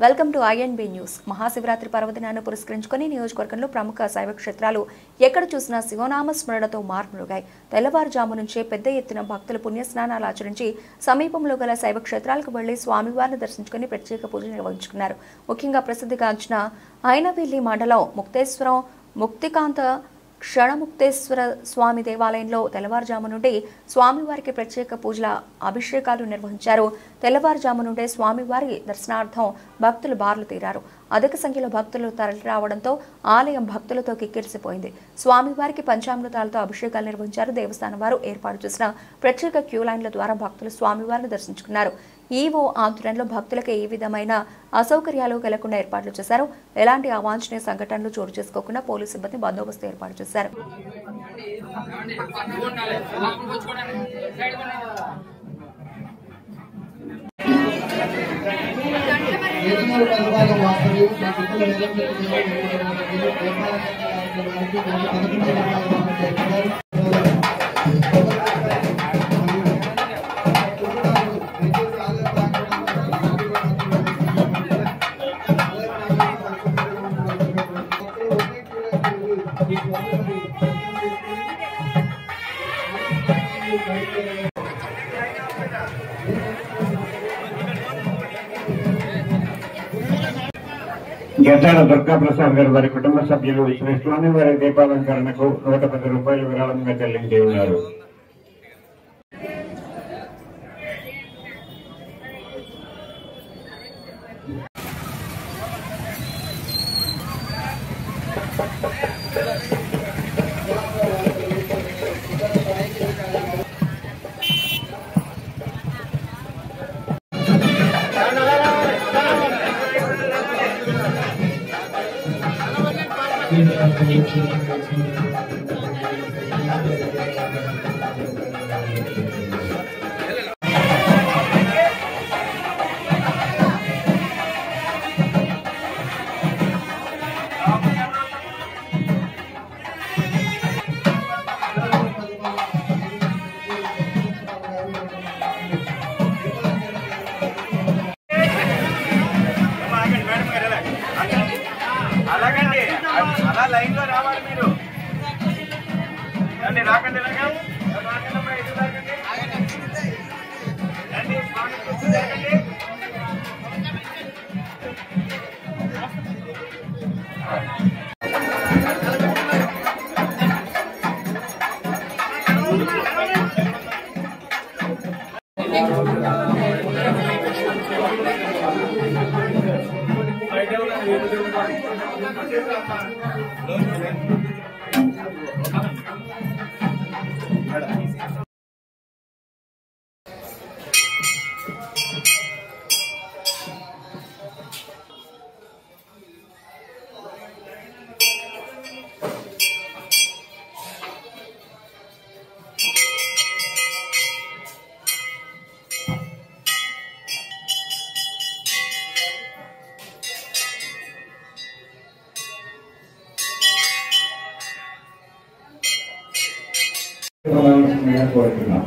Welcome to INB news. Mahashivaratri పర్వదినాన్ని పురస్కరించుకుని నియోజకవర్గంలో ప్రముఖ శైవ క్షేత్రాలు ఎక్కడ చూసినా శివనామ స్మరణతో మార్మోగాయి. తెల్లవారుజాము నుంచే పెద్ద ఎత్తున భక్తులు పుణ్యస్నానాలు ఆచరించి సమీపంలో గల శైవ క్షేత్రాలకు వెళ్లి స్వామివారిని దర్శించుకుని ప్రత్యేక పూజలు నిర్వహించుకున్నారు. ముఖ్యంగా ప్రసిద్ధిగాంచిన అయినవిల్లి మండలం ముక్తేశ్వరం ముక్తికాంత క్షణముక్తేశ్వర స్వామి దేవాలయంలో తెల్లవారుజాము నుండి స్వామివారికి ప్రత్యేక పూజల అభిషేకాలు నిర్వహించారు. తెల్లవారుజాము నుండే స్వామివారి దర్శనార్థం భక్తులు బార్లు తీరారు. అధిక సంఖ్యలో భక్తులు తరలిరావడంతో ఆలయం భక్తులతో కిక్కిరిసిపోయింది. స్వామివారికి పంచామృతాలతో అభిషేకాలు నిర్వహించారు. దేవస్థానం వారు ఏర్పాటు చేసిన ప్రత్యేక క్యూ లైన్ల ద్వారా భక్తులు స్వామివారిని దర్శించుకున్నారు. ఈవో ఆధ్వర్యంలో భక్తులకు ఏ విధమైన అసౌకర్యాలు కలగకుండా ఏర్పాట్లు చేశారు. ఎలాంటి అవాంఛనీయ సంఘటనలు చోటు చేసుకోకుండా పోలీసు సిబ్బంది బందోబస్తు ఏర్పాటు చేశారు. గజాల దుర్గాప్రసాద్ గారు వారి కుటుంబ సభ్యులు శ్రీ స్వామివారి దీపాలంకరణకు 110 రూపాయలు విరాళంగా చెల్లించి ఉన్నారు. అలా లైన్ లో రావాలి మీరు. రండి, రాకండి రండి. కోరుతున్నాం.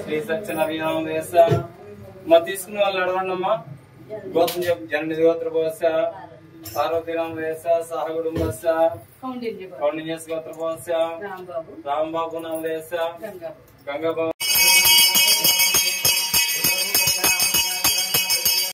శ్రీ సత్యనారాయణ దేశ తీసుకున్న వాళ్ళు అడగండమ్మా. గోత్రం చెప్పు. జననిధి గోత్ర బోస పార్వతీరామ దేశ సహ కుటుంబస్ కౌండిన్యస్ గోత్ర బోస రాంబాబు నామ దేశ గంగాబాబు